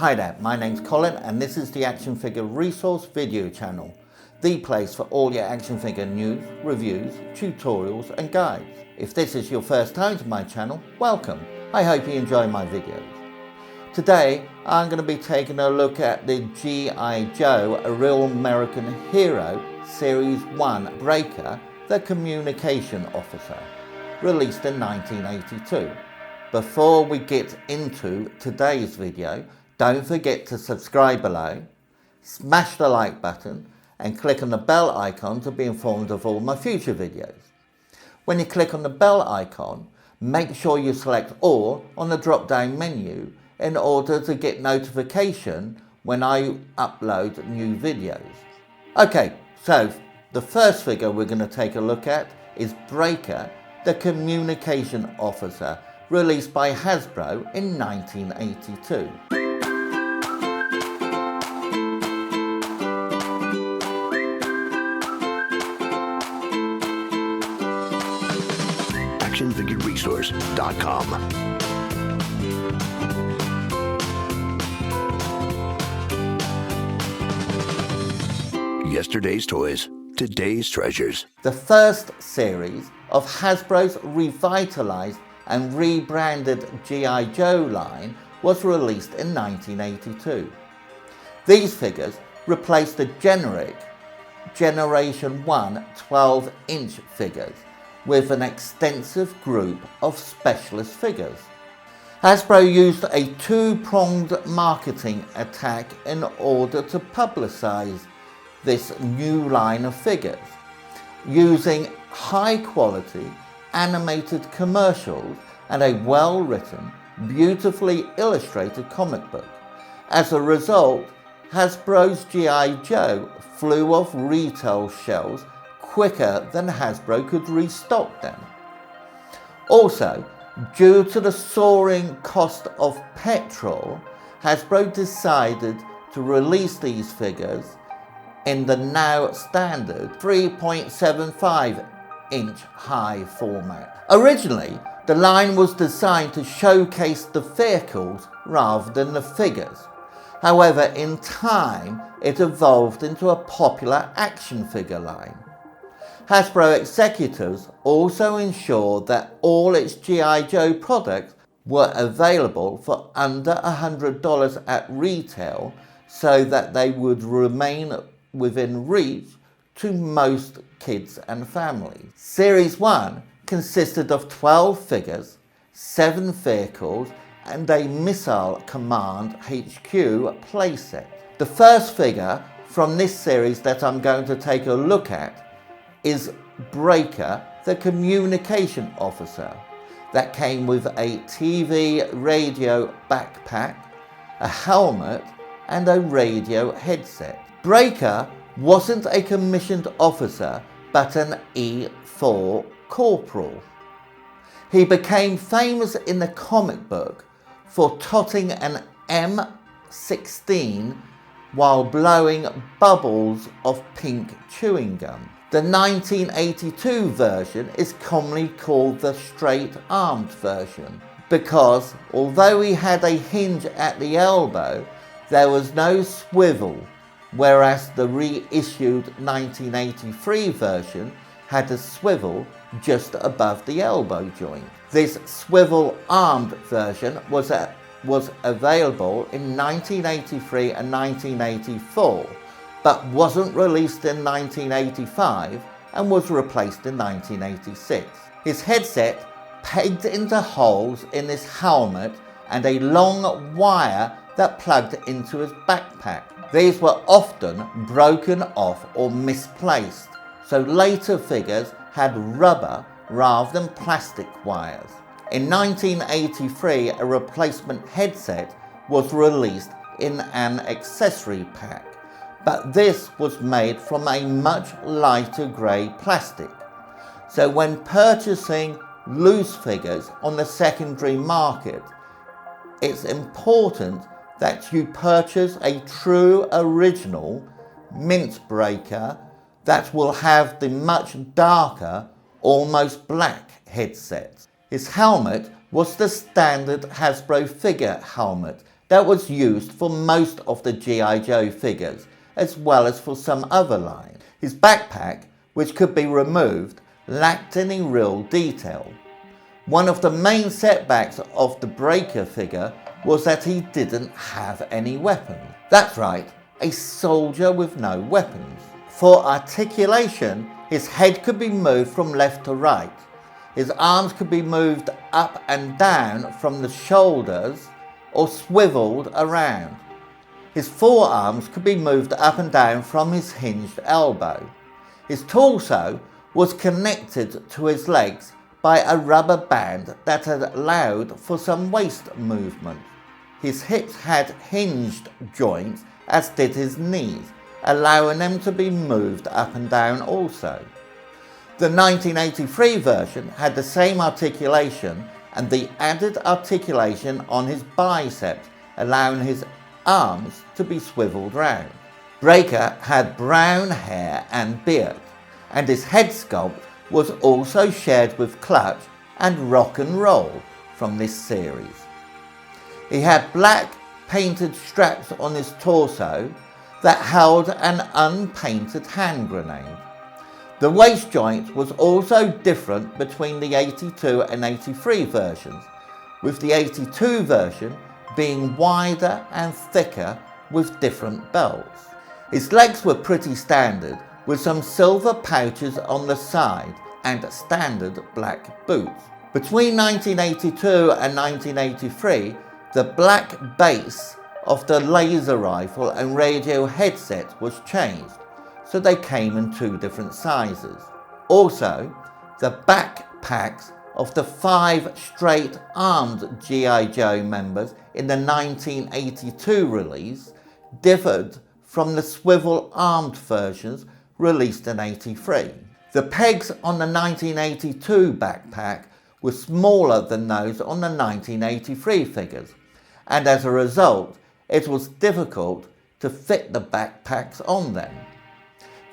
Hi there, my name's Colin and this is the Action Figure Resource Video Channel, the place for all your action figure news, reviews, tutorials and guides. If this is your first time to my channel, welcome. I hope you enjoy my videos. Today I'm going to be taking a look at the G.I. Joe, A Real American Hero Series 1 Breaker, the Communication Officer, released in 1982. Before we get into today's video, don't forget to subscribe below, smash the like button and click on the bell icon to be informed of all my future videos. When you click on the bell icon, make sure you select all on the drop down menu in order to get notification when I upload new videos. Okay, so the first figure we're going to take a look at is Breaker, the Communication Officer, released by Hasbro in 1982. ActionFigureResource.com. Yesterday's toys, today's treasures. The first series of Hasbro's revitalized and rebranded G.I. Joe line was released in 1982. These figures replaced the generic Generation 1 12-inch figures with an extensive group of specialist figures. Hasbro used a two-pronged marketing attack in order to publicize this new line of figures, using high-quality animated commercials and a well-written, beautifully illustrated comic book. As a result, Hasbro's G.I. Joe flew off retail shelves quicker than Hasbro could restock them. Also, due to the soaring cost of petrol, Hasbro decided to release these figures in the now standard 3.75-inch high format. Originally, the line was designed to showcase the vehicles rather than the figures. However, in time, it evolved into a popular action figure line. Hasbro executives also ensured that all its G.I. Joe products were available for under $100 at retail so that they would remain within reach to most kids and families. Series 1 consisted of 12 figures, 7 vehicles and a Missile Command HQ playset. The first figure from this series that I'm going to take a look at is Breaker, the Communication Officer, that came with a TV radio backpack, a helmet and a radio headset. Breaker wasn't a commissioned officer but an E4 corporal. He became famous in the comic book for totting an M16 while blowing bubbles of pink chewing gum. The 1982 version is commonly called the straight-armed version because although he had a hinge at the elbow, there was no swivel, whereas the reissued 1983 version had a swivel just above the elbow joint. This swivel-armed version was available in 1983 and 1984, but wasn't released in 1985 and was replaced in 1986. His headset pegged into holes in his helmet and a long wire that plugged into his backpack. These were often broken off or misplaced, so later figures had rubber rather than plastic wires. In 1983, a replacement headset was released in an accessory pack, but this was made from a much lighter grey plastic. So when purchasing loose figures on the secondary market, it's important that you purchase a true original mint Breaker that will have the much darker, almost black headset. His helmet was the standard Hasbro figure helmet that was used for most of the G.I. Joe figures, as well as for some other lines. His backpack, which could be removed, lacked any real detail. One of the main setbacks of the Breaker figure was that he didn't have any weapons. That's right, a soldier with no weapons. For articulation, his head could be moved from left to right. His arms could be moved up and down from the shoulders or swiveled around. His forearms could be moved up and down from his hinged elbow. His torso was connected to his legs by a rubber band that allowed for some waist movement. His hips had hinged joints, as did his knees, allowing them to be moved up and down also. The 1983 version had the same articulation and the added articulation on his biceps, allowing his arms to be swiveled round. Breaker had brown hair and beard, and his head sculpt was also shared with Clutch and Rock and Roll from this series. He had black painted straps on his torso that held an unpainted hand grenade. The waist joint was also different between the 82 and 83 versions, with the 82 version being wider and thicker with different belts. His legs were pretty standard, with some silver pouches on the side and standard black boots. Between 1982 and 1983, the black base of the laser rifle and radio headset was changed, so they came in 2 different sizes. Also, the backpacks of the 5 straight-armed G.I. Joe members in the 1982 release differed from the swivel-armed versions released in 83. The pegs on the 1982 backpack were smaller than those on the 1983 figures, and as a result, it was difficult to fit the backpacks on them.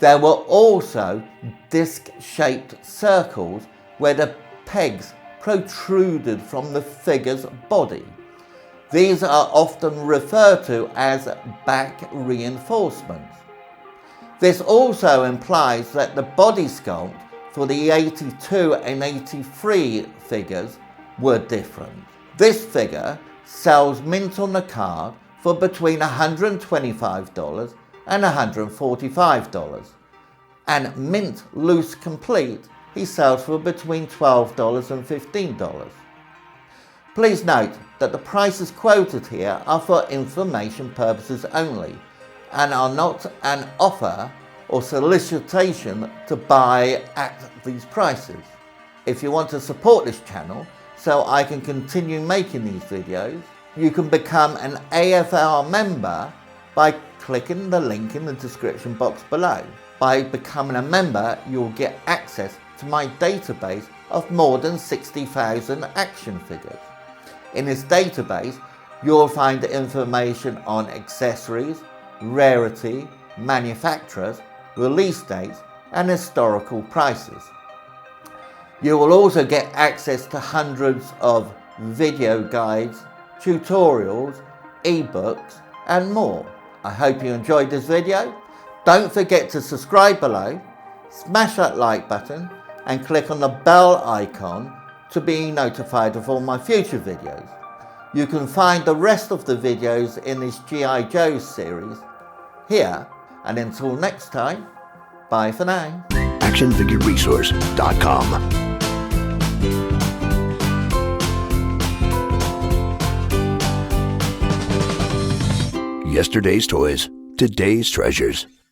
There were also disc-shaped circles where the pegs protruded from the figure's body. These are often referred to as back reinforcements. This also implies that the body sculpt for the 82 and 83 figures were different. This figure sells mint on the card for between $125 and $145, and mint loose complete he sells for between $12 and $15. Please note that the prices quoted here are for information purposes only and are not an offer or solicitation to buy at these prices. If you want to support this channel so I can continue making these videos, you can become an AFR member by clicking the link in the description box below. By becoming a member, you'll get access to my database of more than 60,000 action figures. In this database, you'll find information on accessories, rarity, manufacturers, release dates, and historical prices. You will also get access to hundreds of video guides, tutorials, ebooks, and more. I hope you enjoyed this video. Don't forget to subscribe below, smash that like button, and click on the bell icon to be notified of all my future videos. You can find the rest of the videos in this G.I. Joe series here, and until next time, bye for now. actionfigureresource.com. Yesterday's toys, today's treasures.